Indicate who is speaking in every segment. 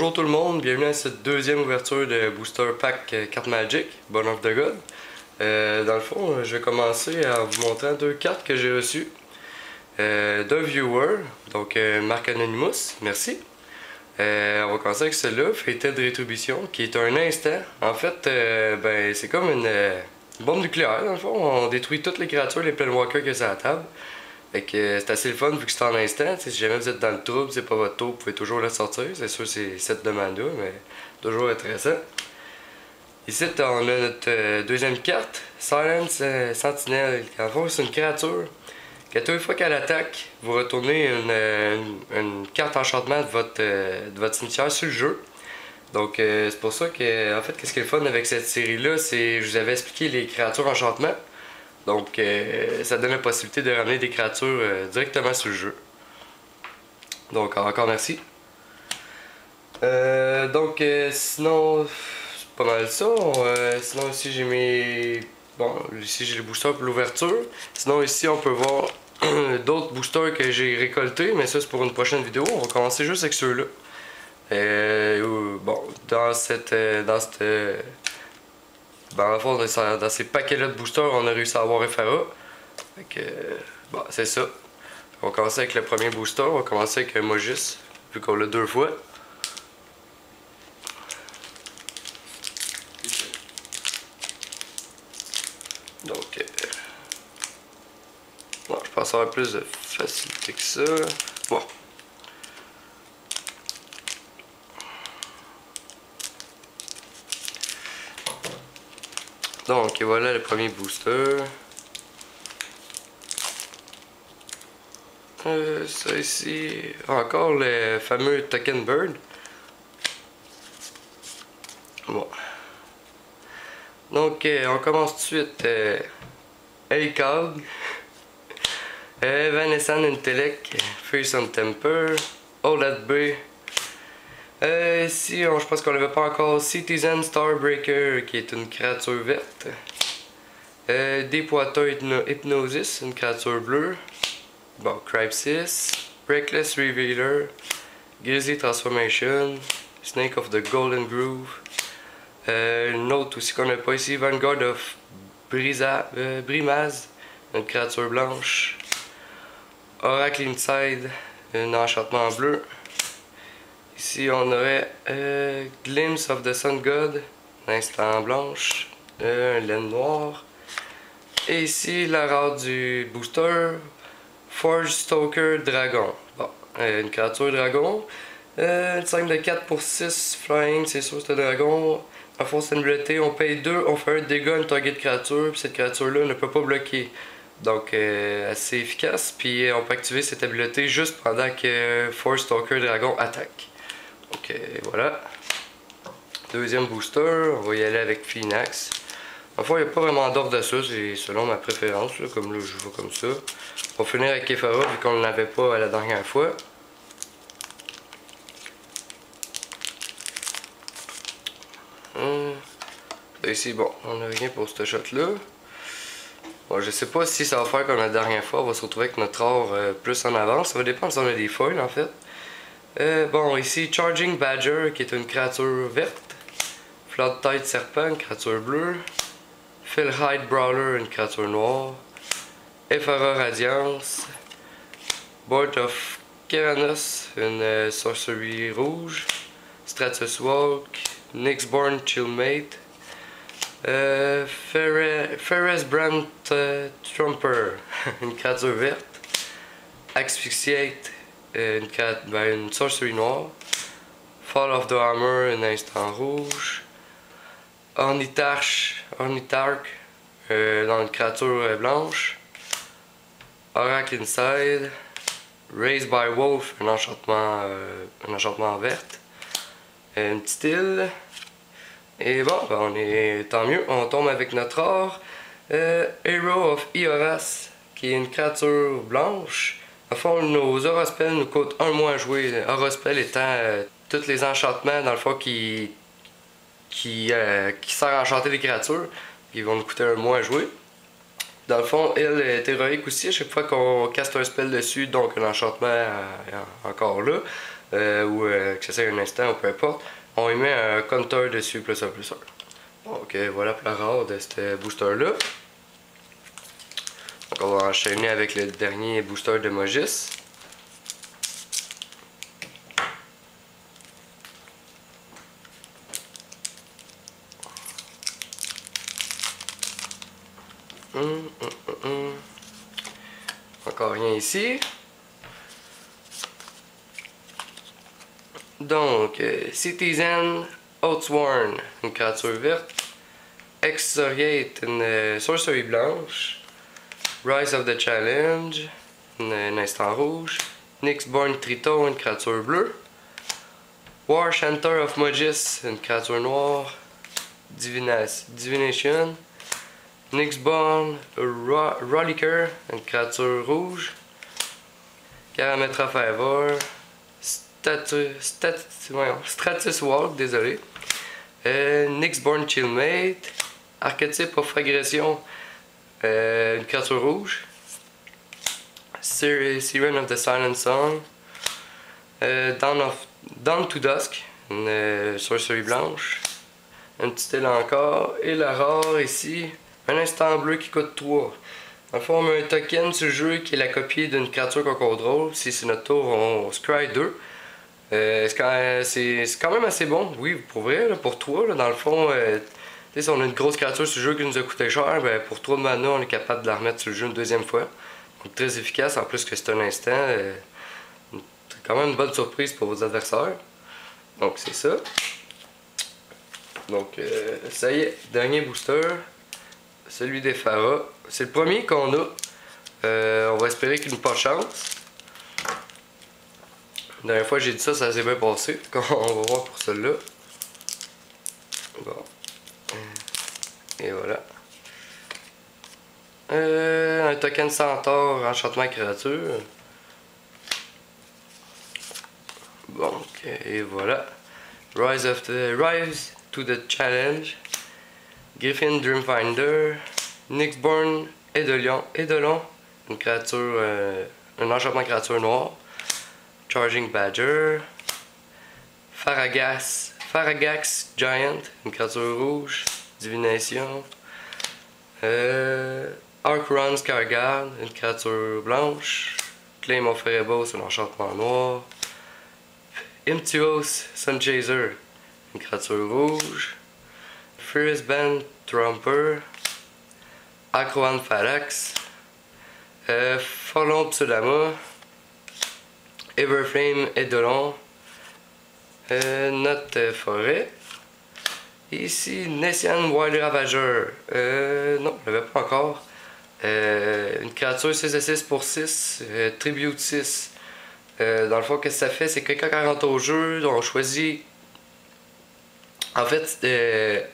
Speaker 1: Bonjour tout le monde, bienvenue à cette deuxième ouverture de Booster Pack Carte Magic, Born of the God. Dans le fond, je vais commencer en vous montrant deux cartes que j'ai reçues d'un viewer, donc Marc Anonymous, merci. On va commencer avec celle-là, Fated Rétribution, qui est un instant. En fait, c'est comme une bombe nucléaire dans le fond, on détruit toutes les créatures, les Planewalkers que c'est à la table. Fait que c'est assez le fun vu que c'est en instant. Si jamais vous êtes dans le trouble, c'est pas votre tour, vous pouvez toujours la sortir. C'est sûr c'est 7 de mana, mais toujours intéressant. Ici on a notre deuxième carte, Silence Sentinelle. En fait, c'est une créature que toutes les fois qu'elle attaque, vous retournez une carte enchantement de votre cimetière sur le jeu. Donc c'est pour ça que en fait qu'est-ce qui est le fun avec cette série là, c'est je vous avais expliqué les créatures enchantement. Donc, ça donne la possibilité de ramener des créatures directement sur le jeu. Donc, encore merci. Sinon, c'est pas mal ça. Sinon, ici, j'ai mes... Bon, ici, j'ai les boosters pour l'ouverture. Sinon, ici, on peut voir d'autres boosters que j'ai récoltés, mais ça, c'est pour une prochaine vidéo. On va commencer juste avec ceux-là. Dans ces paquets-là de boosters, on a réussi à avoir Ephara. Fait que, c'est ça. On va commencer avec le premier booster. On va commencer avec un Mogis, vu qu'on l'a deux fois. Donc, je pense avoir plus de facilité que ça. Bon. Donc, voilà le premier booster. Ça ici, encore le fameux Token Bird. Bon. Donc, on commence tout de suite. Helicog, Evanescent Intellect, Fearsome Temper, Old Bay. Ici, je pense qu'on l'avait pas encore. Citizen Starbreaker, qui est une créature verte. Deepwater Hypnosis, une créature bleue. Bon, Crypsis, Reckless Revealer, Grizzly Transformation, Snake of the Golden Groove. Une autre aussi qu'on n'a pas ici, Vanguard of Brimaz, une créature blanche. Oracle Inside, un enchantement bleu. Ici on aurait Glimpse of the Sun God, un instant blanche, un laine noire. Et ici la rare du booster, Forge Stalker Dragon. Bon, une créature dragon. Une 5 de 4 pour 6 flying, c'est sûr c'est un dragon. En force d'habilité, on paye 2, on fait un dégât à une target créature, puis cette créature-là ne peut pas bloquer. Donc assez efficace, puis on peut activer cette habileté juste pendant que Forge Stalker Dragon attaque. Donc voilà. Deuxième booster, on va y aller avec Phoenix. Enfin, il n'y a pas vraiment d'ordre de ça, c'est selon ma préférence, là, comme là je vois comme ça. On va finir avec Ephara vu qu'on ne l'avait pas la dernière fois. Ici, bon, on n'a rien pour ce shot-là. Bon, je sais pas si ça va faire comme la dernière fois, on va se retrouver avec notre or plus en avance. Ça va dépendre si on a des foils en fait. Bon, ici, Charging Badger, qui est une créature verte. Flood Tide Serpent, une créature bleue. Fellhide Brawler, une créature noire. Ephara Radiance. Board of Keranos, une sorcerie rouge. Stratus Walk. Nyxborn Chillmate. Ferris Brand Trumper, une créature verte. Asphyxiate, une sorcerie noire. Fall of the Hammer, un instant rouge. Ornithark, dans une créature blanche. Oracle Inside. Raised by Wolf, un enchantement verte. Une petite île. Et bon, tant mieux, on tombe avec notre or. Hero of Ioras, qui est une créature blanche. À fond, nos Aura-Spells nous coûtent 1 mois à jouer. Aura-Spell étant tous les enchantements, dans le fond, qui sert à enchanter les créatures. Ils vont nous coûter 1 mois à jouer. Dans le fond, elle est héroïque aussi. À chaque fois qu'on caste un spell dessus, donc l'enchantement est encore là. ou que j'essaie un instant ou peu importe, on y met un counter dessus, plus un plus un. Donc voilà pour la rare de ce booster là. Donc on va enchaîner avec le dernier booster de Mogis. Encore rien ici. Donc, Citizen Oathsworn, une créature verte. Excoriate, une sorcerie blanche. Rise of the Challenge, un instant rouge. Nyxborn Triton, une créature bleue. War Chanter of Mogis, une créature noire. Divination. Nyxborn Rolliker, une créature rouge. Karametra Favor. Stratus Walk, désolé. Nyxborn Chillmate. Archetype of Agression, une créature rouge. Siren of the Silent Song. Dawn to Dusk, une sorcerie blanche. Un petit élan encore. Et la rare ici, un instant bleu qui coûte 3. Dans le fond, on met un token sur le jeu qui est la copie d'une créature qu'on contrôle. Si c'est notre tour, on scry 2. C'est quand même assez bon, oui, pour vrai, là, pour 3. Là, dans le fond, si on a une grosse créature sur le jeu qui nous a coûté cher, ben, pour 3 de mana, on est capable de la remettre sur le jeu une deuxième fois. Donc très efficace, en plus que c'est un instant. C'est quand même une bonne surprise pour vos adversaires. Donc c'est ça. Donc ça y est, dernier booster. Celui des Pharah. C'est le premier qu'on a. On va espérer qu'il nous porte chance. La dernière fois j'ai dit ça, ça s'est bien passé. On va voir pour celui-là. Bon. Et voilà. Un token centaure, enchantement créature. Bon, ok, et voilà. Rise to the Challenge. Griffin Dreamfinder. Nyxborn Eidolon. Une créature, un enchantement créature noire. Charging Badger. Faragax Giant, une créature rouge. Divination. Arcron Scarguard, une créature blanche. Claim of Erebos, un enchantement noir. Imtuos Sunchaser, une créature rouge. Furious Band Trumper. Acroan Phalax. Folon Psulama. Everflame Eidolon. Note Forêt. Ici, Nessian Wild Ravager. Non, je l'avais pas encore. Une créature 6/6 pour 6, Tribute 6. Dans le fond, qu'est-ce que ça fait? C'est que quand on rentre au jeu, on choisit. En fait,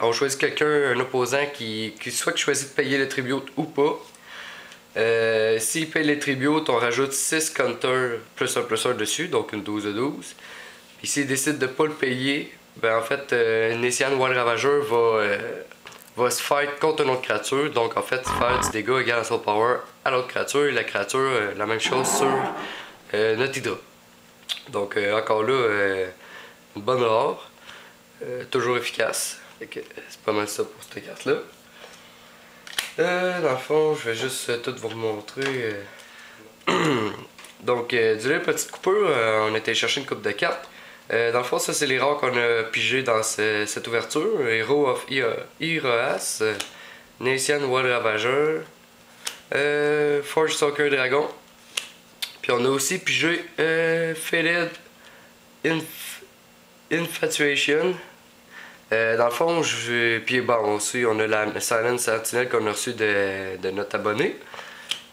Speaker 1: on choisit quelqu'un, un opposant qui soit qui choisit de payer le tribute ou pas. S'il paye les tributes, on rajoute 6 counters plus un dessus, donc une 12 de 12. Puis s'il décide de ne pas le payer, ben en fait, Nessian Wild Ravager va se fight contre une autre créature, donc en fait, faire du dégât égal à son power à l'autre créature, et la créature, la même chose sur notre Hydra. Donc encore là, une bonne rare, toujours efficace. C'est pas mal ça pour cette carte-là. Dans le fond, je vais juste tout vous montrer. Donc, durant une petite coupure, on a été chercher une coupe de cartes. Dans le fond, ça c'est les rares qu'on a pigé dans cette ouverture. Hero of Iroas, Nessian Wild Ravager, Forge Stalker Dragon. Puis on a aussi pigé Faded Infatuation. Dans le fond, puis bon, aussi on a la Silent Sentinel qu'on a reçue de notre abonné.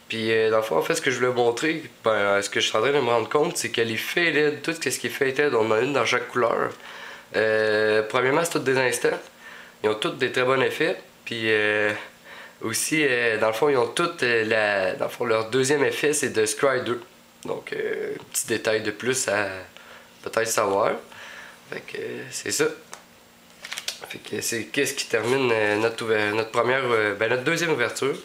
Speaker 1: Puis dans le fond, en fait, ce que je voulais montrer, ce que je suis en train de me rendre compte, c'est que les faded, tout ce qui est faded, on en a une dans chaque couleur. Premièrement, c'est tous des instants. Ils ont tous des très bons effets. Puis aussi, dans le fond, ils ont toutes dans le fond, leur deuxième effet, c'est de Scry 2. Donc, petit détail de plus à peut-être savoir. Fait que c'est ça. Fait que c'est qu'est-ce qui termine notre première, notre deuxième ouverture.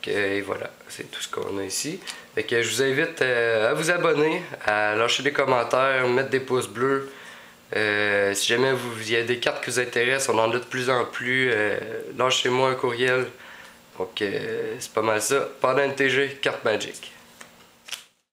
Speaker 1: Et voilà, c'est tout ce qu'on a ici. Fait que je vous invite à vous abonner, à lâcher des commentaires, mettre des pouces bleus. Si jamais il y a des cartes qui vous intéressent, on en a de plus en plus. Lâchez-moi un courriel. Donc c'est pas mal ça. Pendant NTG, carte Magic.